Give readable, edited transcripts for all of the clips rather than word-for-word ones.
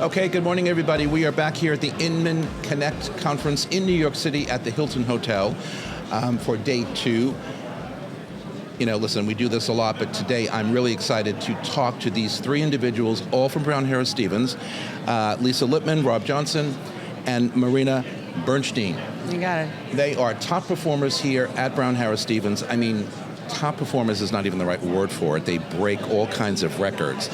Okay, good morning, everybody. We are back here at the Inman Connect conference in New York City at the Hilton Hotel for day 2. You know, listen, we do this a lot, but today I'm really excited to talk to these 3 individuals, all from Brown Harris Stevens, Lisa Lippman, Rob Johnson, and Marina Bernshtein. You got it. They are top performers here at Brown Harris Stevens. I mean, top performers is not even the right word for it. They break all kinds of records.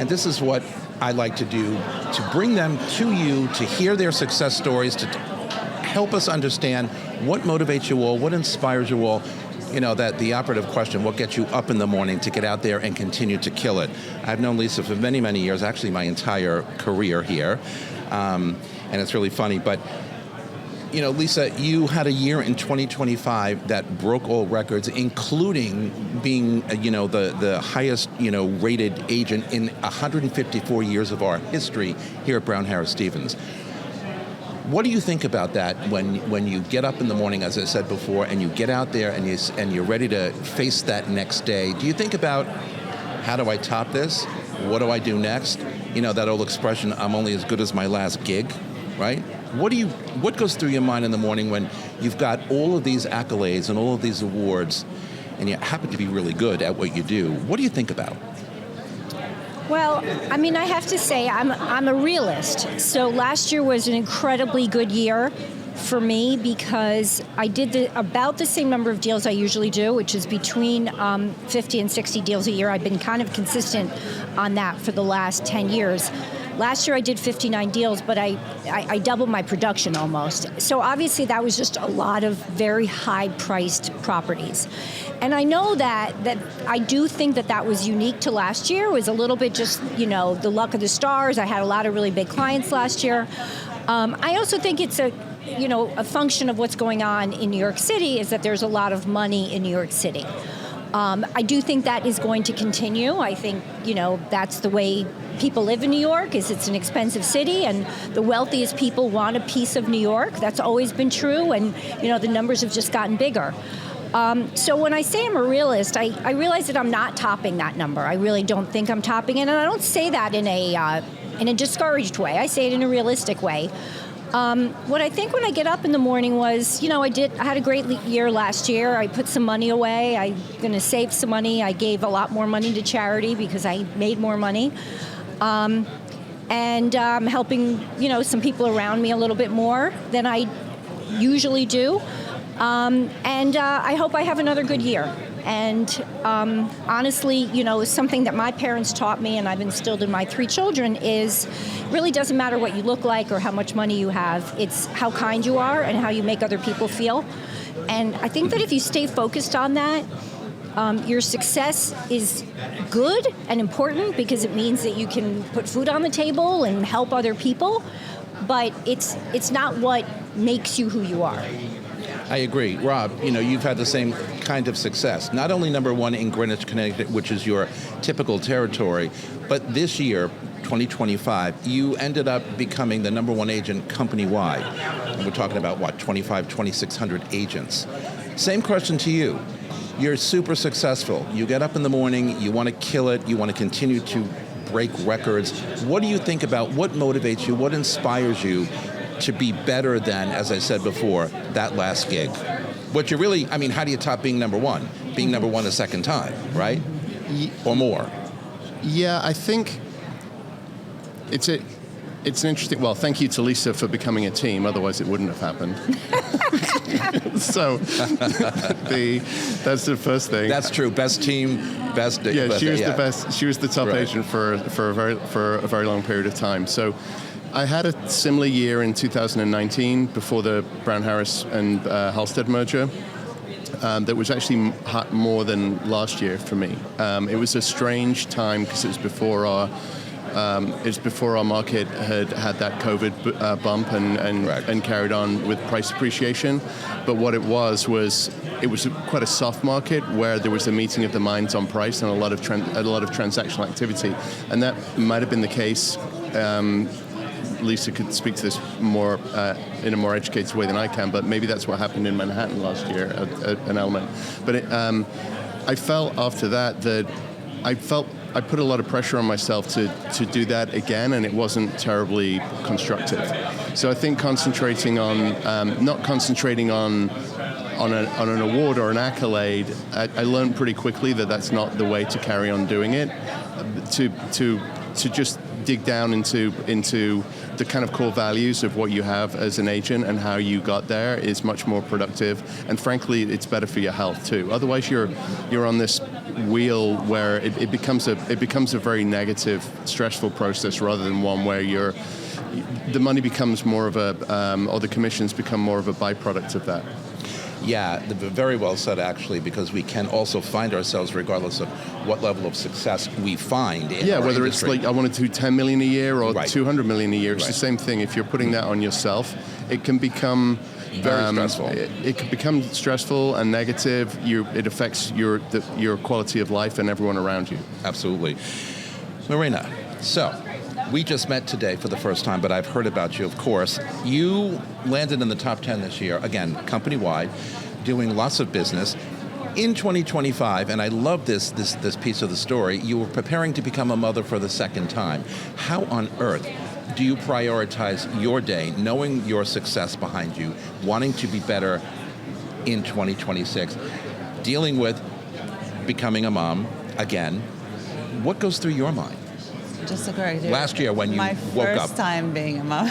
And this is what I like to do, to bring them to you, to hear their success stories, to help us understand what motivates you all, what inspires you all. You know, that the operative question, what gets you up in the morning to get out there and continue to kill it? I've known Lisa for many, many years, actually my entire career here, and it's really funny, but you know, Lisa, you had a year in 2025 that broke all records, including being, you know, the highest, you know, rated agent in 154 years of our history here at Brown Harris Stevens. What do you think about that when you get up in the morning, as I said before, and you get out there and you're ready to face that next day? Do you think about, how do I top this? What do I do next? You know, that old expression, I'm only as good as my last gig, right? What goes through your mind in the morning when you've got all of these accolades and all of these awards and you happen to be really good at what you do? What do you think about? Well, I mean, I have to say, I'm a realist. So last year was an incredibly good year for me because I did about the same number of deals I usually do, which is between 50 and 60 deals a year. I've been kind of consistent on that for the last 10 years. Last year I did 59 deals, but I doubled my production almost. So obviously that was just a lot of very high-priced properties. And I know that I do think that was unique to last year. It was a little bit just, you know, the luck of the stars. I had a lot of really big clients last year. I also think it's a function of what's going on in New York City is that there's a lot of money in New York City. I do think that is going to continue. I think, you know, that's the way people live in New York, is it's an expensive city, and the wealthiest people want a piece of New York. That's always been true, and, you know, the numbers have just gotten bigger. So when I say I'm a realist, I realize that I'm not topping that number. I really don't think I'm topping it, and I don't say that in a discouraged way. I say it in a realistic way. What I think when I get up in the morning was, you know, I had a great year last year. I put some money away. I'm going to save some money. I gave a lot more money to charity because I made more money. And I'm helping, you know, some people around me a little bit more than I usually do. And I hope I have another good year. And honestly, you know, something that my parents taught me and I've instilled in my 3 children is really doesn't matter what you look like or how much money you have. It's how kind you are and how you make other people feel. And I think that if you stay focused on that, your success is good and important because it means that you can put food on the table and help other people, but it's not what makes you who you are. I agree. Rob, you know, you've had the same kind of success. Not only number 1 in Greenwich, Connecticut, which is your typical territory, but this year, 2025, you ended up becoming the number 1 agent company-wide. And we're talking about, what, 2,600 agents. Same question to you. You're super successful. You get up in the morning, you want to kill it, you want to continue to break records. What do you think about, what motivates you, what inspires you to be better than, as I said before, that last gig? What you really, I mean, how do you top being number 1? Being number 1 a second time, right? Or more? Yeah, I think it's an interesting, well, thank you to Lisa for becoming a team, otherwise it wouldn't have happened. So, that's the first thing. That's true, best team, best... Yeah, she was the best, she was the top agent for a very long period of time. So, I had a similar year in 2019 before the Brown Harris and Halstead merger. That was actually more than last year for me. It was a strange time because it was before our market had that COVID bump and carried on with price appreciation. But what it was quite a soft market where there was a meeting of the minds on price and a lot of transactional activity, and that might have been the case. Lisa could speak to this more in a more educated way than I can, but maybe that's what happened in Manhattan last year, an element. But I felt after that I felt I put a lot of pressure on myself to do that again, and it wasn't terribly constructive. So I think concentrating on, not concentrating on an award or an accolade, I learned pretty quickly that that's not the way to carry on doing it. To just dig down into the kind of core values of what you have as an agent and how you got there is much more productive, and frankly, it's better for your health too. Otherwise, you're on this wheel where it becomes a very negative, stressful process rather than one where the money becomes more of or the commissions become more of a byproduct of that. Yeah, very well said, actually, because we can also find ourselves, regardless of what level of success we find in our whether industry. It's like I want to do 10 million a year or Right. 200 million a year, it's Right. the same thing. If you're putting that on yourself, it can become Very stressful. It can become stressful and negative. It affects your quality of life and everyone around you. Absolutely. Marina, so we just met today for the first time, but I've heard about you, of course. You landed in the top 10 this year, again, company-wide, doing lots of business. In 2025, and I love this piece of the story, you were preparing to become a mother for the second time. How on earth do you prioritize your day, knowing your success behind you, wanting to be better in 2026, dealing with becoming a mom again? What goes through your mind? Just to correct you. Last year when you woke up. My first time being a mom.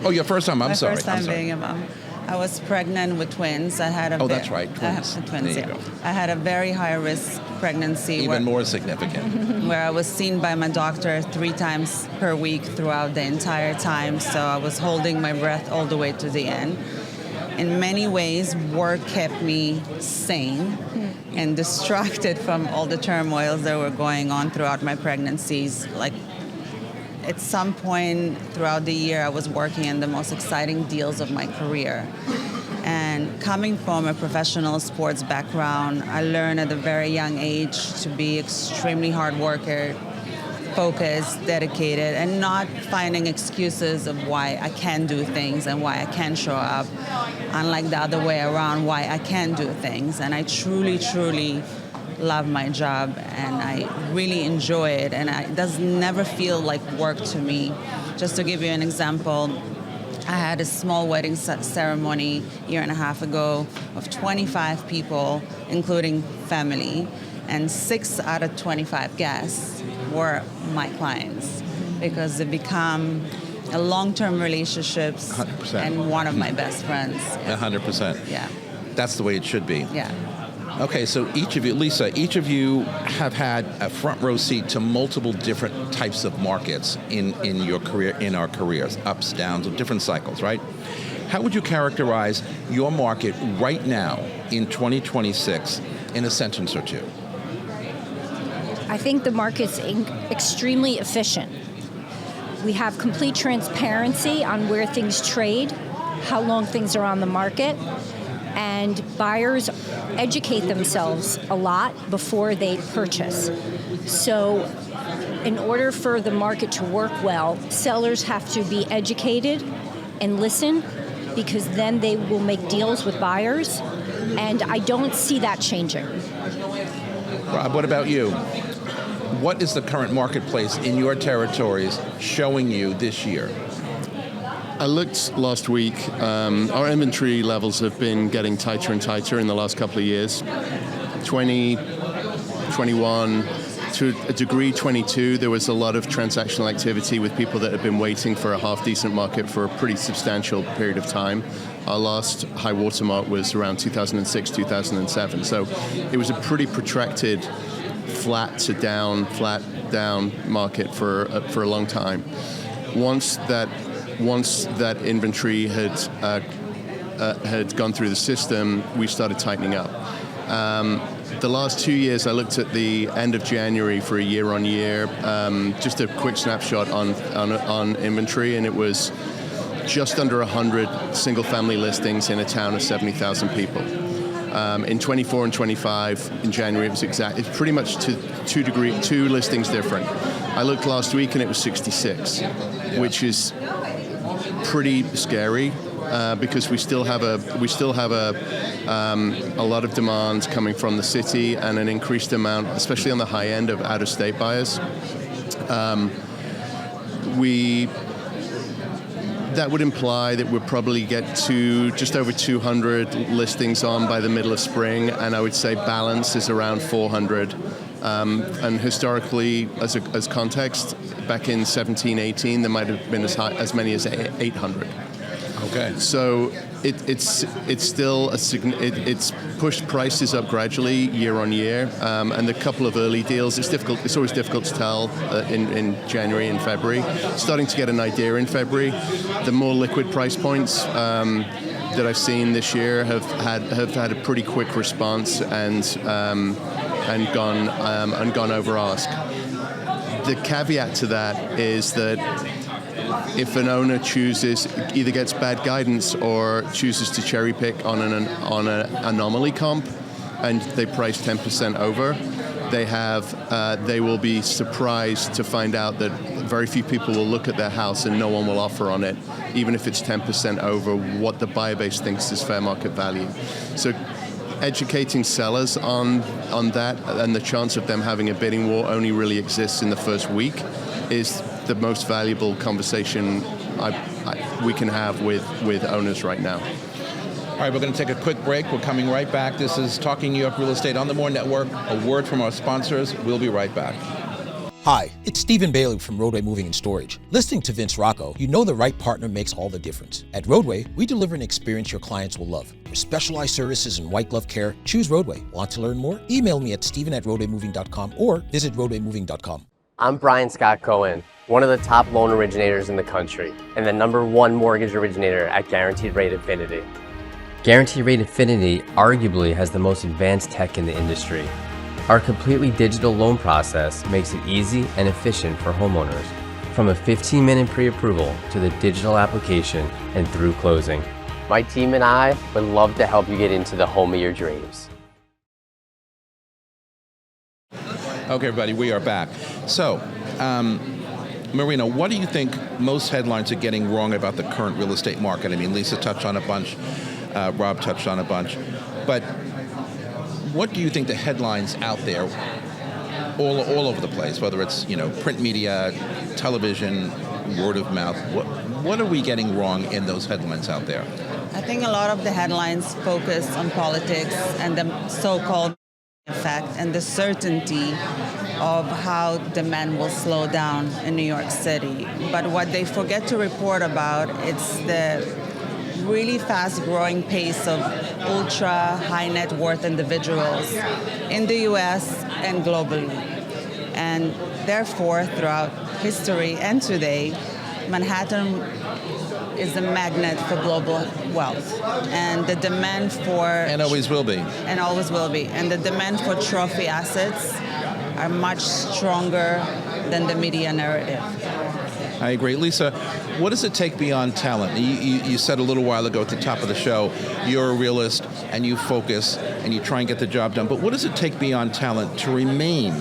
Oh, your first time, I'm sorry. My first time being a mom. I was pregnant with twins. I had a that's right, twins. Twins, There you yeah. go. I had a very high-risk pregnancy. Even more significant. Where I was seen by my doctor 3 times per week throughout the entire time. So I was holding my breath all the way to the end. In many ways, work kept me sane and distracted from all the turmoils that were going on throughout my pregnancies. Like, at some point throughout the year, I was working in the most exciting deals of my career. And coming from a professional sports background, I learned at a very young age to be extremely hard worker, focused, dedicated, and not finding excuses of why I can't do things and why I can't show up, unlike the other way around, why I can't do things. And I truly, truly love my job, and I really enjoy it, and it does never feel like work to me. Just to give you an example, I had a small wedding ceremony a year and a half ago of 25 people, including family, and 6 out of 25 guests were my clients, because they become a long-term relationships 100%. and one of my best friends. 100%. Yeah. That's the way it should be. Yeah. Okay, so each of you, Lisa, each of you have had a front row seat to multiple different types of markets in your career, in our careers, ups, downs, different cycles, right? How would you characterize your market right now in 2026 in a sentence or two? I think the market's extremely efficient. We have complete transparency on where things trade, how long things are on the market, and buyers educate themselves a lot before they purchase. So in order for the market to work well, sellers have to be educated and listen, because then they will make deals with buyers, and I don't see that changing. Rob, what about you? What is the current marketplace in your territories showing you this year? I looked last week. Our inventory levels have been getting tighter and tighter in the last couple of years. 20, 21, to a degree 22, there was a lot of transactional activity with people that had been waiting for a half-decent market for a pretty substantial period of time. Our last high watermark was around 2006, 2007. So it was a pretty protracted flat down market for a long time. Once that inventory had gone through the system, we started tightening up. The last 2 years, I looked at the end of January for a year-on-year, just a quick snapshot on inventory, and it was just under 100 single-family listings in a town of 70,000 people. In 24 and 25, in January, it's pretty much two listings different. I looked last week and it was 66, which is pretty scary. because we still have a lot of demand coming from the city and an increased amount, especially on the high end, of out-of-state buyers. That would imply that we'll probably get to just over 200 listings on by the middle of spring, and I would say balance is around 400. And historically, as context, back in 17-18, there might have been as many as 800. Okay. So it's still it's pushed prices up gradually year on year, and the couple of early deals. It's always difficult to tell in January and February. Starting to get an idea in February. The more liquid price points that I've seen this year have had a pretty quick response and gone over ask. The caveat to that is that if an owner either gets bad guidance or chooses to cherry pick on an anomaly comp, and they price 10% over, they will be surprised to find out that very few people will look at their house and no one will offer on it, even if it's 10% over what the buyer base thinks is fair market value. So educating sellers on that and the chance of them having a bidding war only really exists in the first week is the most valuable conversation we can have with owners right now. All right, we're going to take a quick break. We're coming right back. This is Talking New York Real Estate on the More Network. A word from our sponsors. We'll be right back. Hi, it's Stephen Bailey from Roadway Moving and Storage. Listening to Vince Rocco, you know the right partner makes all the difference. At Roadway, we deliver an experience your clients will love. For specialized services and white glove care, choose Roadway. Want to learn more? Email me at steven@roadwaymoving.com or visit roadwaymoving.com. I'm Brian Scott Cohen, one of the top loan originators in the country and the #1 mortgage originator at Guaranteed Rate Infinity. Guaranteed Rate Infinity arguably has the most advanced tech in the industry. Our completely digital loan process makes it easy and efficient for homeowners, from a 15-minute pre-approval to the digital application and through closing. My team and I would love to help you get into the home of your dreams. Okay, everybody, we are back. So, Marina, what do you think most headlines are getting wrong about the current real estate market? I mean, Lisa touched on a bunch, Rob touched on a bunch, but what do you think the headlines out there, all over the place, whether it's print media, television, word of mouth, what are we getting wrong in those headlines out there? I think a lot of the headlines focus on politics and the so-called effect and the certainty of how demand will slow down in New York City. But what they forget to report about, it's the really fast-growing pace of ultra high net worth individuals in the U.S. and globally. And therefore, throughout history and today, Manhattan is a magnet for global wealth. And the demand for... And always will be. And always will be. And the demand for trophy assets are much stronger than the media narrative. I agree. Lisa, what does it take beyond talent? You said a little while ago at the top of the show, you're a realist and you focus and you try and get the job done. But what does it take beyond talent to remain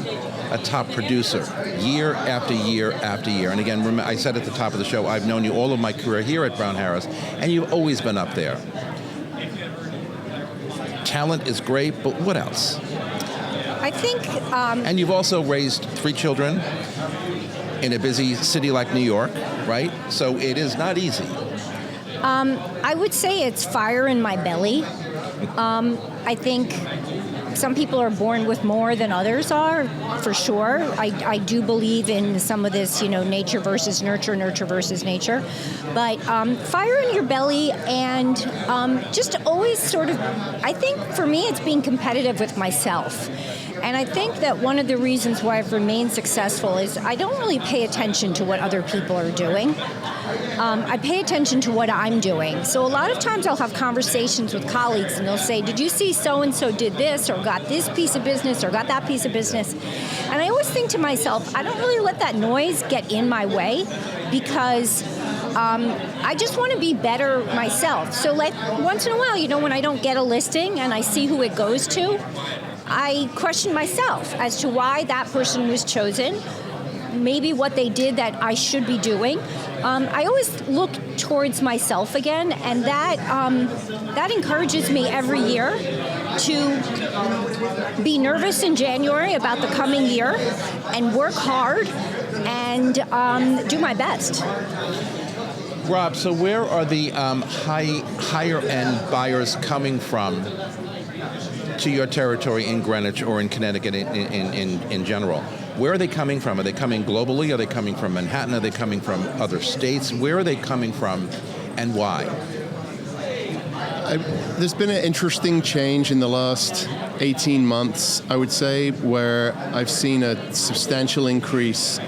a top producer year after year after year? And again, remember, I said at the top of the show, I've known you all of my career here at Brown Harris, and you've always been up there. Talent is great, but what else? I think... And you've also raised 3 children in a busy city like New York, right? So it is not easy. I would say it's fire in my belly. I think some people are born with more than others are, for sure. I do believe in some of this, nature versus nurture, nurture versus nature. But fire in your belly and just always sort of, I think for me it's being competitive with myself. And I think that one of the reasons why I've remained successful is I don't really pay attention to what other people are doing. I pay attention to what I'm doing. So a lot of times I'll have conversations with colleagues and they'll say, did you see so-and-so did this or got this piece of business or got that piece of business? And I always think to myself, I don't really let that noise get in my way because I just want to be better myself. So like once in a while, when I don't get a listing and I see who it goes to, I question myself as to why that person was chosen, maybe what they did that I should be doing. I always look towards myself again, and that encourages me every year to be nervous in January about the coming year and work hard and do my best. Rob, so where are the higher-end buyers coming from to your territory in Greenwich or in Connecticut in general? Where are they coming from? Are they coming globally? Are they coming from Manhattan? Are they coming from other states? Where are they coming from, and why? There's been an interesting change in the last 18 months, I would say, where I've seen a substantial increase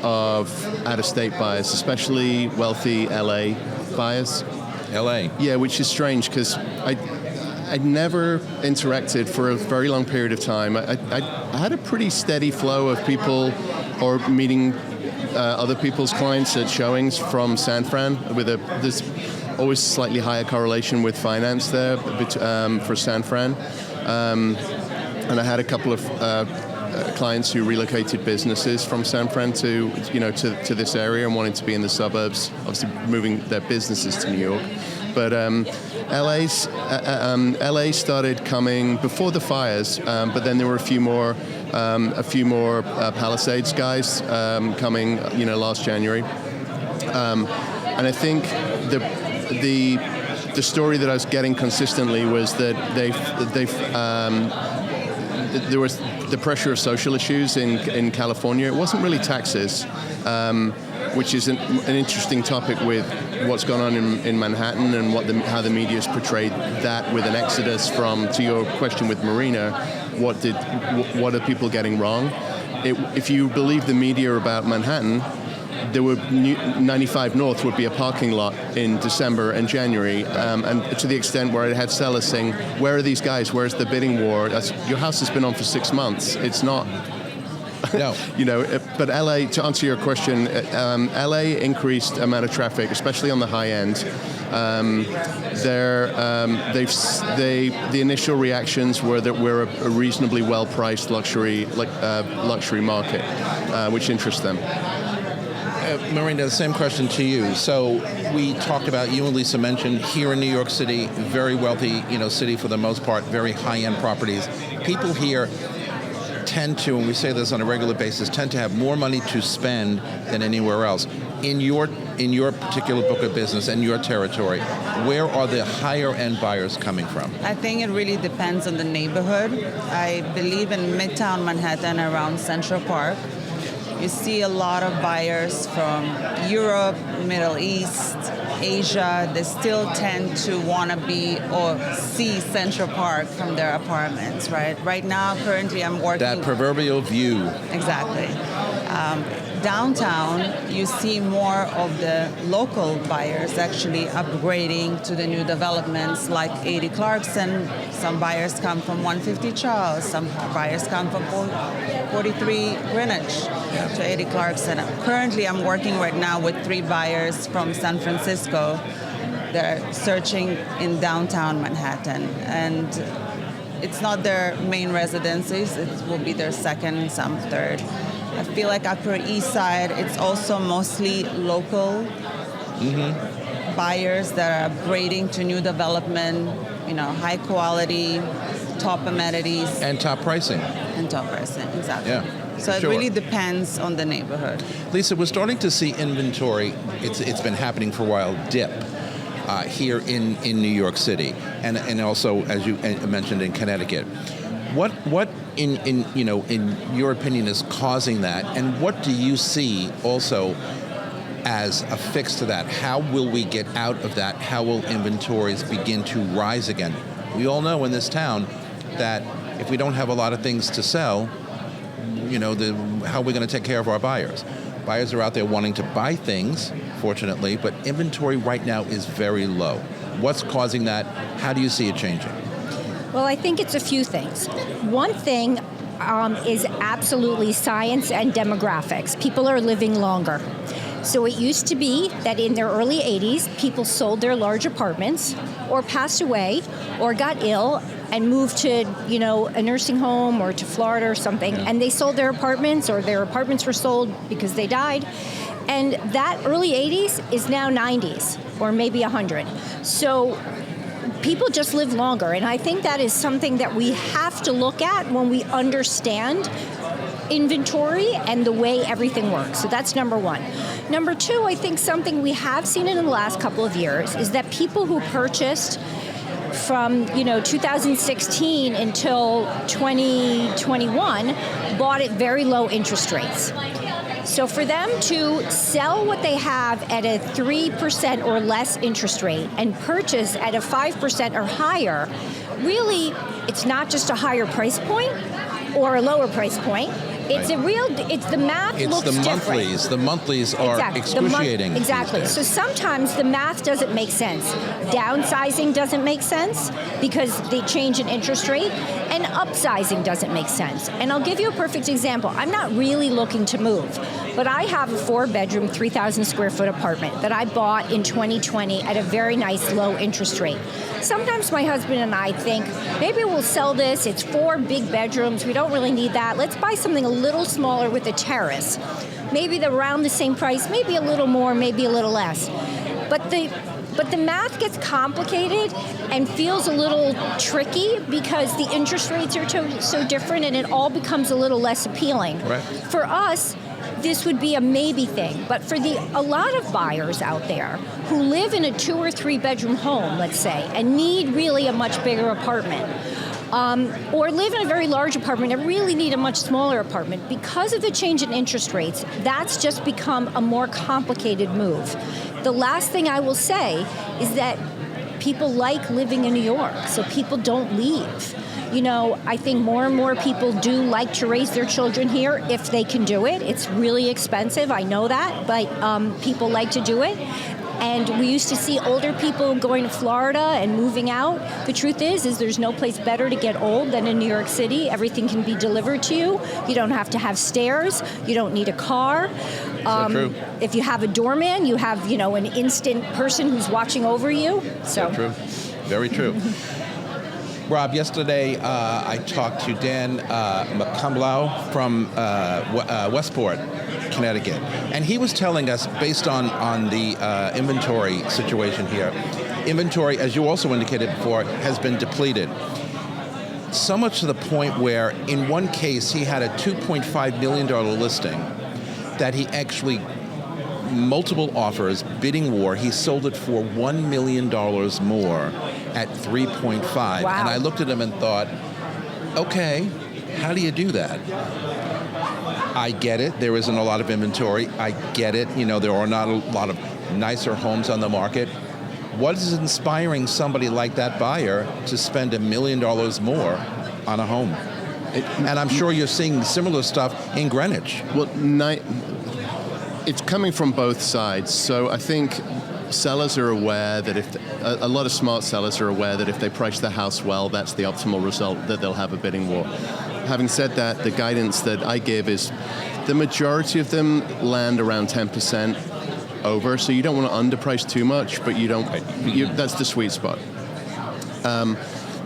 of out-of-state buyers, especially wealthy LA buyers. LA? Yeah, which is strange because I'd never interacted for a very long period of time. I had a pretty steady flow of people or meeting other people's clients at showings from San Fran. There's always slightly higher correlation with finance there for San Fran. And I had a couple of clients who relocated businesses from San Fran to this area and wanted to be in the suburbs, obviously moving their businesses to New York. But LA started coming before the fires, but then there were a few more Palisades guys coming, last January. And I think the story that I was getting consistently was that there was the pressure of social issues in California. It wasn't really taxes, which is an interesting topic with what's gone on in Manhattan and how the media has portrayed that with an exodus from, to your question with Marina, what are people getting wrong? If you believe the media about Manhattan, there were 95 North would be a parking lot in December and January, and to the extent where I had sellers saying, where are these guys? Where's the bidding war? Your house has been on for 6 months. It's not... No. But LA, to answer your question, LA increased amount of traffic, especially on the high end. The initial reactions were that we're a reasonably well-priced luxury market, which interests them. Marina, the same question to you. So we talked about, you and Lisa mentioned, here in New York City, very wealthy, city for the most part, very high-end properties. People here tend to, and we say this on a regular basis, tend to have more money to spend than anywhere else. In your particular book of business and your territory, where are the higher end buyers coming from? I think it really depends on the neighborhood. I believe in Midtown Manhattan around Central Park. You see a lot of buyers from Europe, Middle East, Asia. They still tend to want to be or see Central Park from their apartments, right? Right now, currently, I'm working... That proverbial view. Exactly. Downtown, you see more of the local buyers actually upgrading to the new developments like 80 Clarkson. Some buyers come from 150 Charles. Some buyers come from 43 Greenwich to 80 Clarkson. Currently, I'm working right now with 3 buyers from San Francisco. They're searching in downtown Manhattan. And it's not their main residences. It will be their second, some third. I feel like Upper East Side, it's also mostly local buyers that are upgrading to new development, high quality, top amenities. And top pricing. And top pricing, exactly. Yeah, so it sure. really depends on the neighborhood. Lisa, we're starting to see inventory, it's been happening for a while, dip here in New York City, and also, as you mentioned, in Connecticut. What in your opinion is causing that, and what do you see also as a fix to that? How will we get out of that? How will inventories begin to rise again? We all know in this town that if we don't have a lot of things to sell, how are we going to take care of our buyers? Buyers are out there wanting to buy things, fortunately, but inventory right now is very low. What's causing that? How do you see it changing? Well, I think it's a few things. One thing is absolutely science and demographics. People are living longer. So it used to be that in their early 80s, people sold their large apartments or passed away or got ill and moved to, a nursing home or to Florida or something, and they sold their apartments, or their apartments were sold because they died. And that early 80s is now 90s or maybe 100. So people just live longer, and I think that is something that we have to look at when we understand inventory and the way everything works. So that's number one. Number two, I think something we have seen in the last couple of years is that people who purchased from 2016 until 2021 bought at very low interest rates. So for them to sell what they have at a 3% or less interest rate and purchase at a 5% or higher, really, it's not just a higher price point or a lower price point. It's the math looks different. It's the monthlies are excruciating. Exactly. So sometimes the math doesn't make sense. Downsizing doesn't make sense because they change an interest rate, and upsizing doesn't make sense. And I'll give you a perfect example. I'm not really looking to move, but I have a 4-bedroom, 3,000 square foot apartment that I bought in 2020 at a very nice low interest rate. Sometimes my husband and I think, maybe we'll sell this. It's 4 big bedrooms. We don't really need that. Let's buy something a little smaller with a terrace. Maybe they're around the same price, maybe a little more, maybe a little less. But the math gets complicated and feels a little tricky because the interest rates are so different, and it all becomes a little less appealing. Right. For us, this would be a maybe thing, but for a lot of buyers out there who live in a 2 or 3 bedroom home, let's say, and need really a much bigger apartment, or live in a very large apartment and really need a much smaller apartment, because of the change in interest rates, that's just become a more complicated move. The last thing I will say is that people like living in New York, so people don't leave. I think more and more people do like to raise their children here if they can do it. It's really expensive, I know that, but people like to do it. And we used to see older people going to Florida and moving out. The truth is there's no place better to get old than in New York City. Everything can be delivered to you. You don't have to have stairs. You don't need a car. So true. If you have a doorman, you have, an instant person who's watching over you. So true. Very true. Rob, yesterday I talked to Dan McCumblau from Westport, Connecticut, and he was telling us, based on the inventory situation here, inventory, as you also indicated before, has been depleted. So much to the point where, in one case, he had a $2.5 million listing that he actually, multiple offers, bidding war, he sold it for $1 million more at 3.5. Wow. And I looked at him and thought, okay, how do you do that? I get it. There isn't a lot of inventory. I get it. There are not a lot of nicer homes on the market. What is inspiring somebody like that buyer to spend $1 million more on a home? And I'm sure you're seeing similar stuff in Greenwich. Well, it's coming from both sides. So I think sellers are aware that a lot of smart sellers are aware that if they price their house well, that's the optimal result, that they'll have a bidding war. Having said that, the guidance that I give is the majority of them land around 10% over, so you don't want to underprice too much, but that's the sweet spot.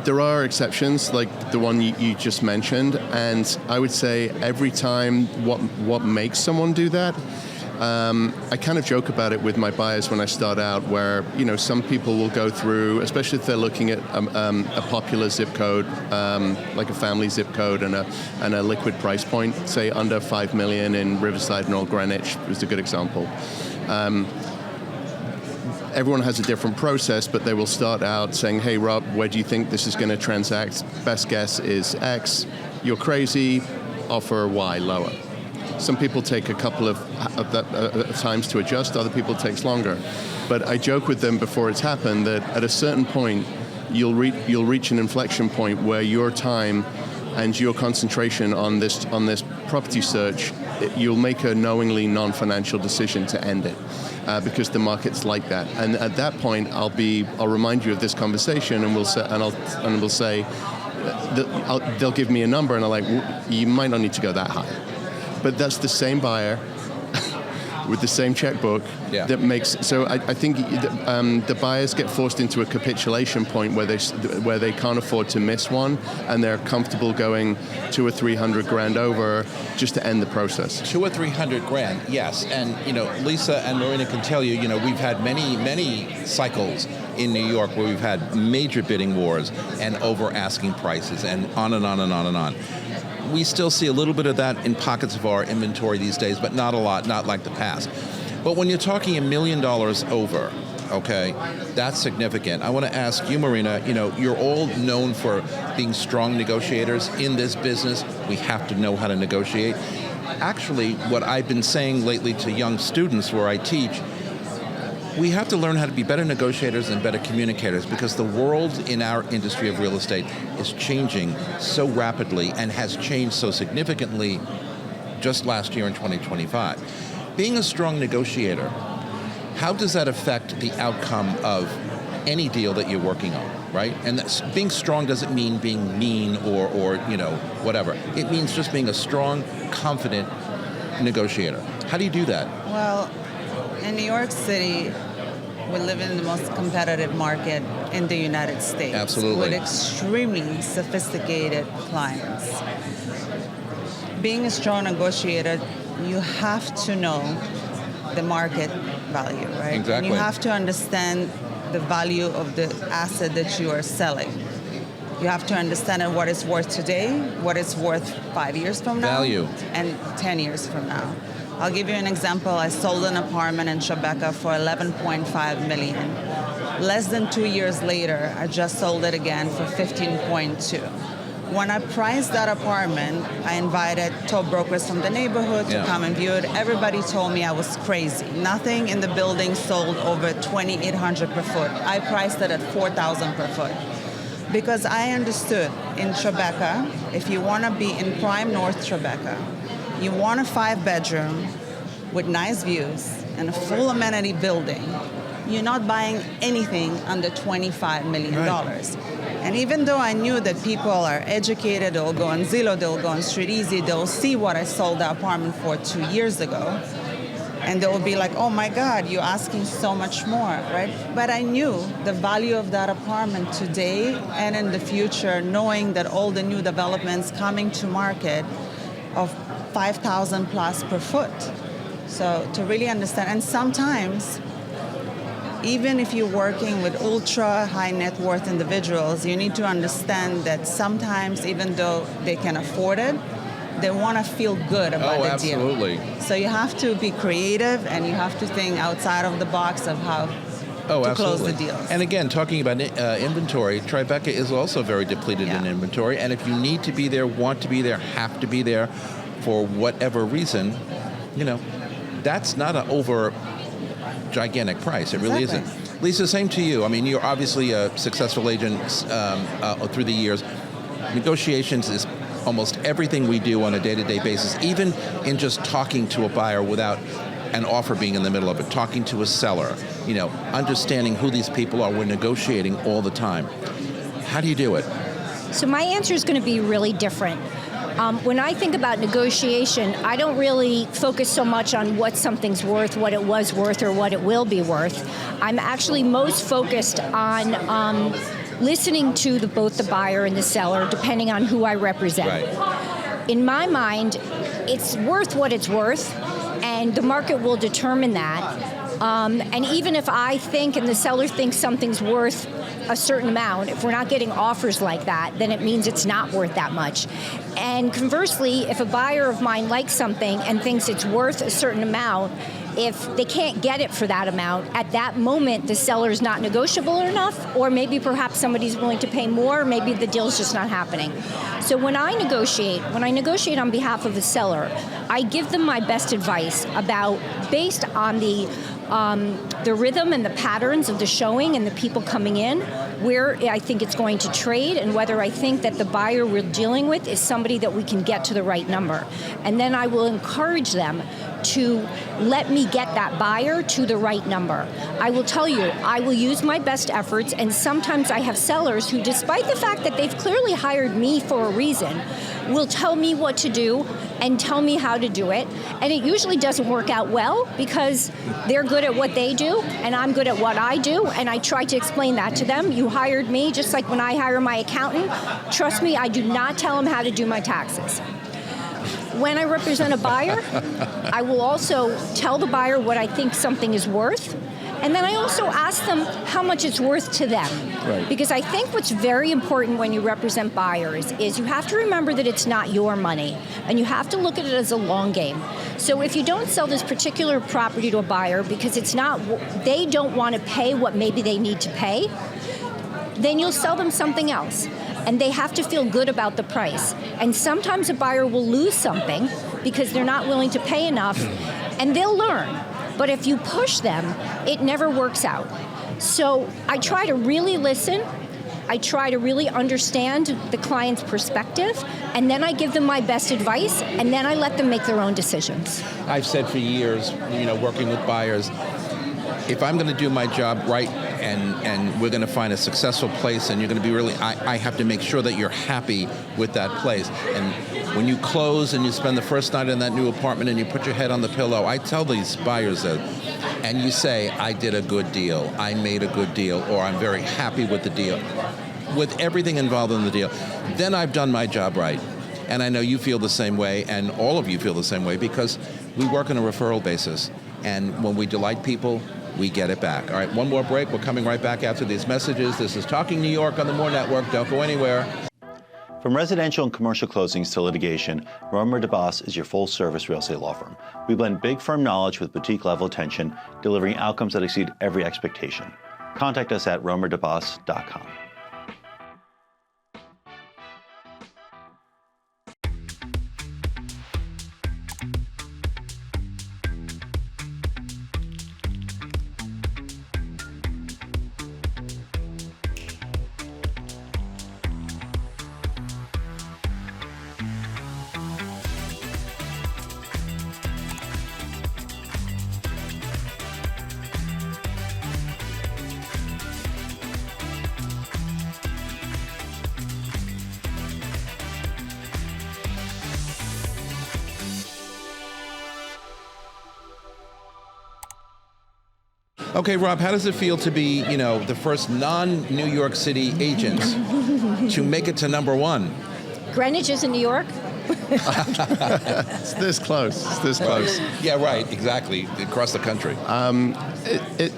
There are exceptions, like the one you just mentioned, and I would say every time what makes someone do that, I kind of joke about it with my buyers when I start out, where some people will go through, especially if they're looking at a popular zip code, like a family zip code and a liquid price point, say under 5 million in Riverside and Old Greenwich is a good example. Everyone has a different process, but they will start out saying, "Hey Rob, where do you think this is going to transact? Best guess is X. You're crazy. Offer Y lower." Some people take a couple of times to adjust. Other people it takes longer. But I joke with them before it's happened that at a certain point, you'll reach an inflection point where your time and your concentration on this property search, you'll make a knowingly non-financial decision to end it, because the market's like that. And at that point, I'll remind you of this conversation, and we'll say, they'll give me a number, and I'm like, you might not need to go that high. But that's the same buyer with the same checkbook that makes. So I think the buyers get forced into a capitulation point where they can't afford to miss one, and they're comfortable going 200 or 300 grand over just to end the process. 200 or 300 grand, yes. And Lisa and Marina can tell you, we've had many cycles in New York where we've had major bidding wars and over asking prices and on and on and on and on. We still see a little bit of that in pockets of our inventory these days, but not a lot, not like the past. But when you're talking $1 million over, okay, that's significant. I want to ask you, Marina, you're all known for being strong negotiators in this business. We have to know how to negotiate. Actually, what I've been saying lately to young students where I teach, we have to learn how to be better negotiators and better communicators, because the world in our industry of real estate is changing so rapidly and has changed so significantly just last year in 2025. Being a strong negotiator, how does that affect the outcome of any deal that you're working on, right? And being strong doesn't mean being mean or whatever. It means just being a strong, confident negotiator. How do you do that? Well, in New York City, we live in the most competitive market in the United States. Absolutely. With extremely sophisticated clients. Being a strong negotiator, you have to know the market value, right? Exactly. And you have to understand the value of the asset that you are selling. You have to understand what it's worth today, what it's worth 5 years from now, value, and 10 years from now. I'll give you an example. I sold an apartment in Tribeca for $11.5 million. Less than 2 years later, I just sold it again for $15.2. When I priced that apartment, I invited top brokers from the neighborhood to come and view it. Everybody told me I was crazy. Nothing in the building sold over $2,800 per foot. I priced it at $4,000 per foot. Because I understood in Tribeca, if you want to be in prime North Tribeca, you want a 5-bedroom with nice views and a full amenity building, you're not buying anything under $25 million. Right. And even though I knew that people are educated, they'll go on Zillow, they'll go on Street Easy, they'll see what I sold the apartment for 2 years ago, and they'll be like, oh my God, you're asking so much more, right? But I knew the value of that apartment today and in the future, knowing that all the new developments coming to market of 5,000 plus per foot. So to really understand, and sometimes, even if you're working with ultra high net worth individuals, you need to understand that sometimes, even though they can afford it, they want to feel good about the deal. Oh, absolutely. So you have to be creative, and you have to think outside of the box of how to close the deals. And again, talking about inventory, Tribeca is also very depleted in inventory, and if you need to be there, want to be there, have to be there for whatever reason, that's not an over gigantic price. It really isn't. Lisa, same to you. I mean, you're obviously a successful agent through the years. Negotiations is almost everything we do on a day-to-day basis, even in just talking to a buyer without an offer being in the middle of it, talking to a seller, understanding who these people are. We're negotiating all the time. How do you do it? So my answer is going to be really different. When I think about negotiation, I don't really focus so much on what something's worth, what it was worth, or what it will be worth. I'm actually most focused on listening to both the buyer and the seller, depending on who I represent. Right. In my mind, it's worth what it's worth, and the market will determine that. And even if I think and the seller thinks something's worth a certain amount, if we're not getting offers like that, then it means it's not worth that much. And conversely, if a buyer of mine likes something and thinks it's worth a certain amount, if they can't get it for that amount, at that moment the seller's not negotiable enough, or maybe perhaps somebody's willing to pay more, maybe the deal's just not happening. So when I negotiate on behalf of the seller, I give them my best advice based on the rhythm and the patterns of the showing and the people coming in, where I think it's going to trade, and whether I think that the buyer we're dealing with is somebody that we can get to the right number. And then I will encourage them to let me get that buyer to the right number. I will tell you, I will use my best efforts, and sometimes I have sellers who, despite the fact that they've clearly hired me for a reason, will tell me what to do, and tell me how to do it. And it usually doesn't work out well because they're good at what they do and I'm good at what I do, and I try to explain that to them. You hired me just like when I hire my accountant. Trust me, I do not tell them how to do my taxes. When I represent a buyer, I will also tell the buyer what I think something is worth. And then I also ask them how much it's worth to them. Right. Because I think what's very important when you represent buyers is you have to remember that it's not your money, and you have to look at it as a long game. So if you don't sell this particular property to a buyer because they don't want to pay what maybe they need to pay, then you'll sell them something else. And they have to feel good about the price. And sometimes a buyer will lose something because they're not willing to pay enough, and they'll learn. But if you push them, it never works out. So I try to really listen. I try to really understand the client's perspective, and then I give them my best advice, and then I let them make their own decisions. I've said for years, working with buyers, if I'm going to do my job right and we're going to find a successful place and you're going to be really, I have to make sure that you're happy with that place. And when you close and you spend the first night in that new apartment and you put your head on the pillow, I tell these buyers that, and you say, I did a good deal, I made a good deal, or I'm very happy with the deal, with everything involved in the deal, then I've done my job right. And I know you feel the same way, and all of you feel the same way, because we work on a referral basis. And when we delight people, we get it back. All right, one more break. We're coming right back after these messages. This is Talking New York on the More Network. Don't go anywhere. From residential and commercial closings to litigation, Romer DeBoss is your full-service real estate law firm. We blend big firm knowledge with boutique-level attention, delivering outcomes that exceed every expectation. Contact us at romerdeboss.com. Okay, Rob, how does it feel to be, the first non-New York City agent to make it to number one? Greenwich is in New York. It's this close. It's this close. Yeah, right. Exactly. Across the country.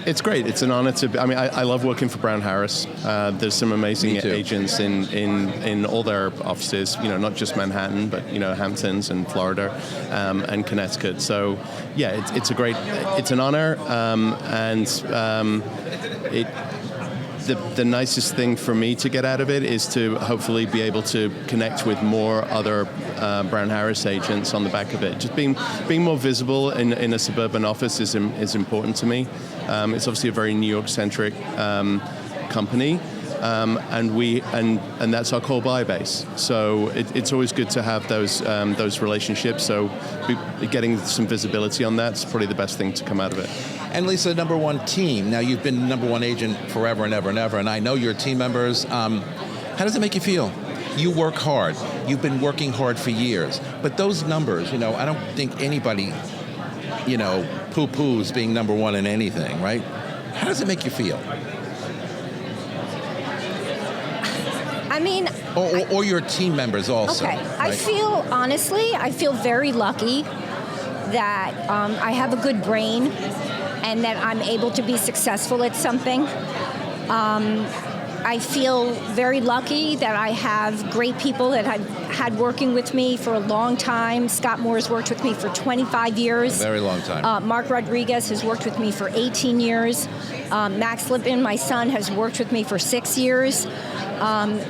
It's great. It's an honor to. I love working for Brown Harris. There's some amazing agents in all their offices. Not just Manhattan, but Hamptons and Florida, and Connecticut. So, yeah, it's an honor, and the nicest thing for me to get out of it is to hopefully be able to connect with more other Brown Harris agents on the back of it. Just being more visible in a suburban office is important to me. It's obviously a very New York-centric company, and that's our core buyer base. So it's always good to have those relationships. So getting some visibility on that's probably the best thing to come out of it. And Lisa, number one team. Now, you've been number one agent forever and ever and ever, and I know your team members. How does it make you feel? You work hard. You've been working hard for years. But those numbers, I don't think anybody, poo-poos being number one in anything, right? How does it make you feel? I mean... Or your team members also. Okay. Right? I feel very lucky that I have a good brain and that I'm able to be successful at something. I feel very lucky that I have great people that I've had working with me for a long time. Scott Moore has worked with me for 25 years. A very long time. Mark Rodriguez has worked with me for 18 years. Max Lippman, my son, has worked with me for 6 years.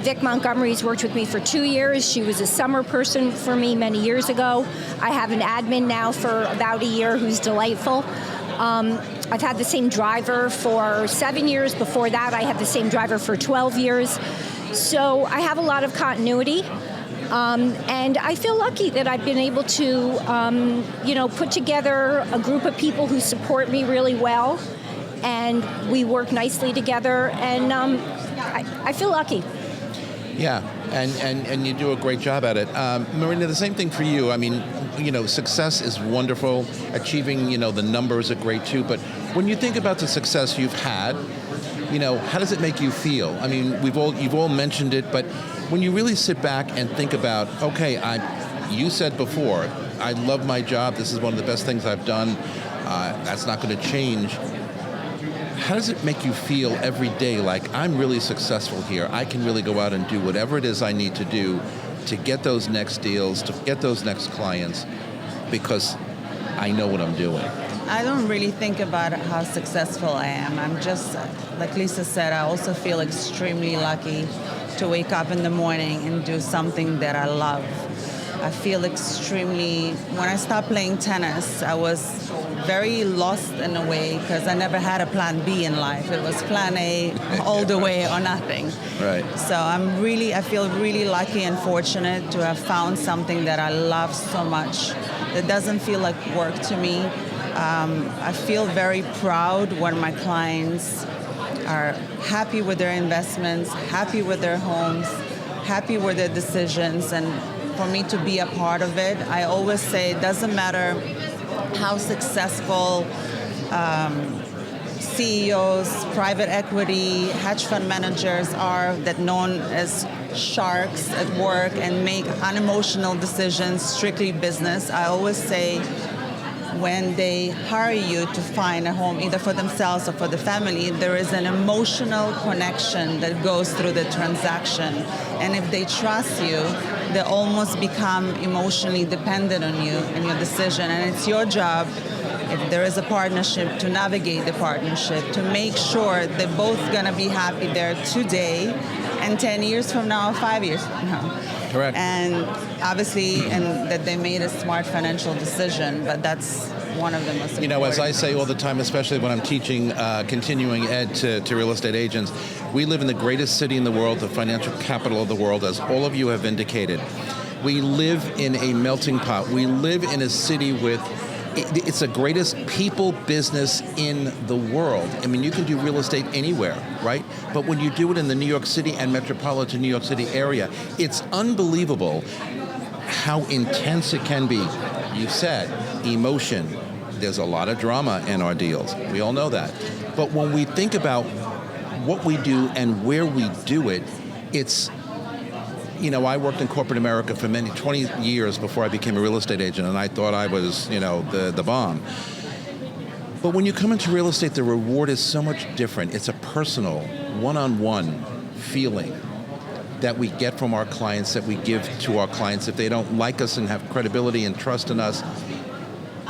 Vic Montgomery's worked with me for 2 years. She was a summer person for me many years ago. I have an admin now for about a year who's delightful. I've had the same driver for 7 years. Before that, I had the same driver for 12 years. So I have a lot of continuity. And I feel lucky that I've been able to, put together a group of people who support me really well. And we work nicely together. And I feel lucky. Yeah. And you do a great job at it. Marina, the same thing for you. I mean, success is wonderful. Achieving, the numbers are great too. But when you think about the success you've had, how does it make you feel? I mean, you've all mentioned it, but when you really sit back and think about, okay, you said before, I love my job. This is one of the best things I've done. That's not going to change. How does it make you feel every day like I'm really successful here? I can really go out and do whatever it is I need to do to get those next deals, to get those next clients, because I know what I'm doing. I don't really think about how successful I am. I'm just, like Lisa said, I also feel extremely lucky to wake up in the morning and do something that I love. I feel extremely, when I stopped playing tennis, I was very lost in a way because I never had a plan B in life. It was plan A all the way or nothing. Right. So I feel really lucky and fortunate to have found something that I love so much. That doesn't feel like work to me. I feel very proud when my clients are happy with their investments, happy with their homes, happy with their decisions, and for me to be a part of it. I always say it doesn't matter how successful CEOs, private equity, hedge fund managers are that known as sharks at work and make unemotional decisions, strictly business. I always say when they hire you to find a home, either for themselves or for the family, there is an emotional connection that goes through the transaction. And if they trust you, they almost become emotionally dependent on you and your decision. And it's your job, if there is a partnership, to navigate the partnership, to make sure they're both going to be happy there today and 10 years from now, 5 years from now. Correct. And obviously, and that they made a smart financial decision, but that's one of the most important. As I say all the time, especially when I'm teaching continuing ed to real estate agents, we live in the greatest city in the world, the financial capital of the world, as all of you have indicated. We live in a melting pot. We live in a city with, it's the greatest people business in the world. I mean, you can do real estate anywhere, right? But when you do it in the New York City and metropolitan New York City area, it's unbelievable how intense it can be. You said emotion. There's a lot of drama in our deals. We all know that. But when we think about what we do and where we do it, it's, I worked in corporate America for 20 years before I became a real estate agent, and I thought I was, the bomb. But when you come into real estate, the reward is so much different. It's a personal, one-on-one feeling that we get from our clients, that we give to our clients. If they don't like us and have credibility and trust in us,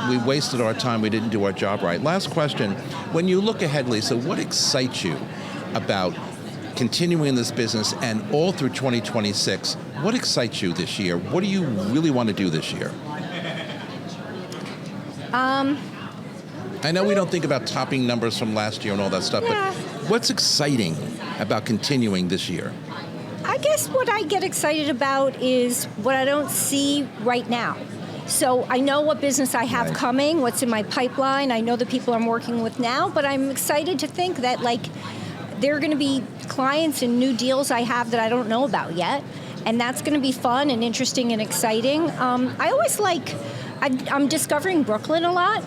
we wasted our time, we didn't do our job right. Last question, when you look ahead, Lisa, what excites you about continuing in this business and all through 2026? What excites you this year? What do you really want to do this year? I know we don't think about topping numbers from last year and all that stuff, Yeah. but what's exciting about continuing this year? I guess what I get excited about is what I don't see right now. So I know what business I have coming, what's in my pipeline. I know the people I'm working with now, but I'm excited to think that there are going to be clients and new deals I have that I don't know about yet. And that's going to be fun and interesting and exciting. I always I'm discovering Brooklyn a lot,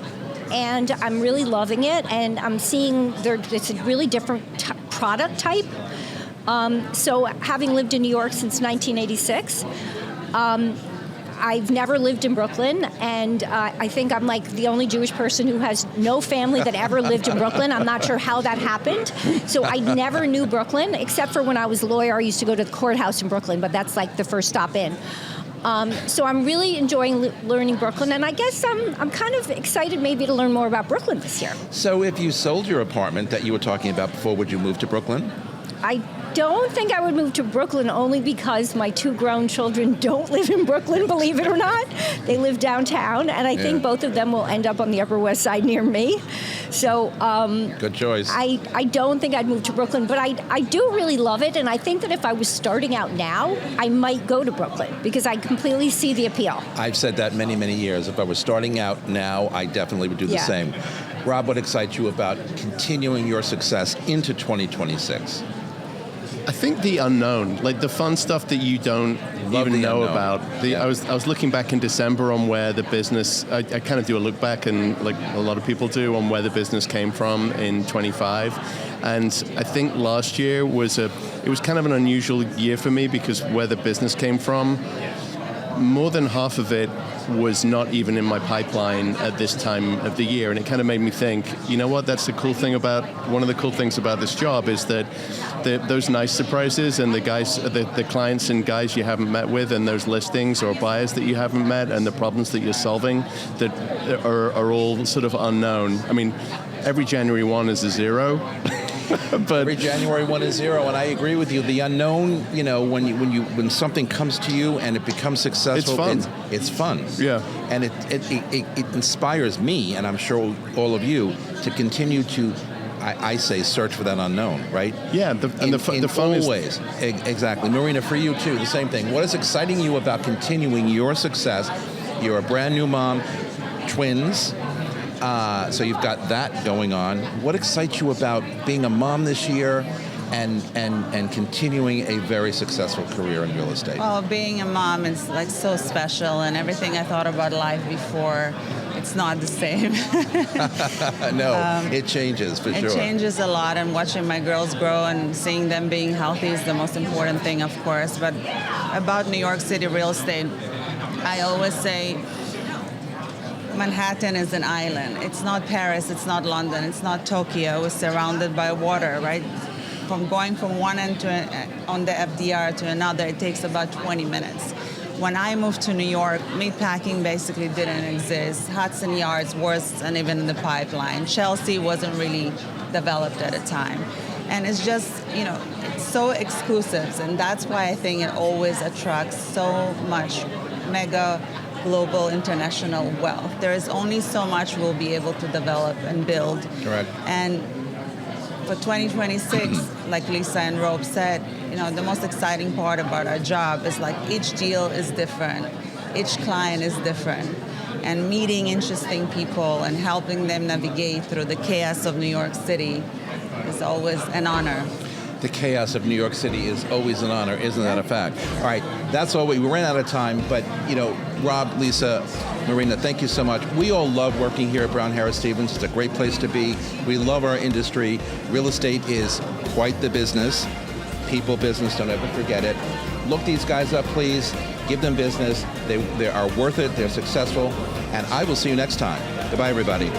and I'm really loving it. And I'm seeing it's a really different product type. So having lived in New York since 1986, I've never lived in Brooklyn, and I think I'm the only Jewish person who has no family that ever lived in Brooklyn. I'm not sure how that happened. So I never knew Brooklyn, except for when I was a lawyer. I used to go to the courthouse in Brooklyn, but that's the first stop in. So I'm really enjoying learning Brooklyn, and I guess I'm kind of excited maybe to learn more about Brooklyn this year. So if you sold your apartment that you were talking about before, would you move to Brooklyn? I don't think I would move to Brooklyn, only because my two grown children don't live in Brooklyn, believe it or not. They live downtown, and I think both of them will end up on the Upper West Side near me. So good choice. I don't think I'd move to Brooklyn, but I do really love it, and I think that if I was starting out now, I might go to Brooklyn, because I completely see the appeal. I've said that many, many years. If I was starting out now, I definitely would do the same. Rob, what excites you about continuing your success into 2026? I think the unknown, like the fun stuff that you don't even know about. I was looking back in December on where the business, I kind of do a look back, and like a lot of people do, on where the business came from in 25. And I think last year it was kind of an unusual year for me, because where the business came from, more than half of it was not even in my pipeline at this time of the year. And it kind of made me think, you know what, that's one of the cool things about this job is that those nice surprises and the clients and guys you haven't met with, and those listings or buyers that you haven't met, and the problems that you're solving that are all sort of unknown. I mean, every January 1 is a zero. But every January 1 is zero, and I agree with you. The unknown, when something comes to you and it becomes successful, it's fun. Yeah, and it inspires me, and I'm sure all of you, to continue to, I say, search for that unknown, right? Yeah, the fun is ways. Exactly, Marina, for you too, the same thing. What is exciting you about continuing your success? You're a brand new mom, twins. So you've got that going on. What excites you about being a mom this year and continuing a very successful career in real estate? Well, being a mom is like so special, and everything I thought about life before, it's not the same. No, it changes for sure. It changes a lot, and watching my girls grow and seeing them being healthy is the most important thing, of course. But about New York City real estate, I always say, Manhattan is an island. It's not Paris, it's not London, it's not Tokyo. It's surrounded by water, right? Going from one end on the FDR to another, it takes about 20 minutes. When I moved to New York, meatpacking basically didn't exist. Hudson Yards wasn't even in the pipeline. Chelsea wasn't really developed at the time. And it's just, it's so exclusive, and that's why I think it always attracts so much mega global international wealth. There is only so much we'll be able to develop and build. Correct. And for 2026, like Lisa and Rob said, the most exciting part about our job is like each deal is different, each client is different, and meeting interesting people and helping them navigate through the chaos of New York City is always an honor. The chaos of New York City is always an honor, isn't that a fact? All right, that's all we ran out of time, but Rob, Lisa, Marina, thank you so much. We all love working here at Brown Harris Stevens. It's a great place to be. We love our industry. Real estate is quite the business. People business, don't ever forget it. Look these guys up, please. Give them business. They are worth it. They're successful. And I will see you next time. Goodbye, everybody.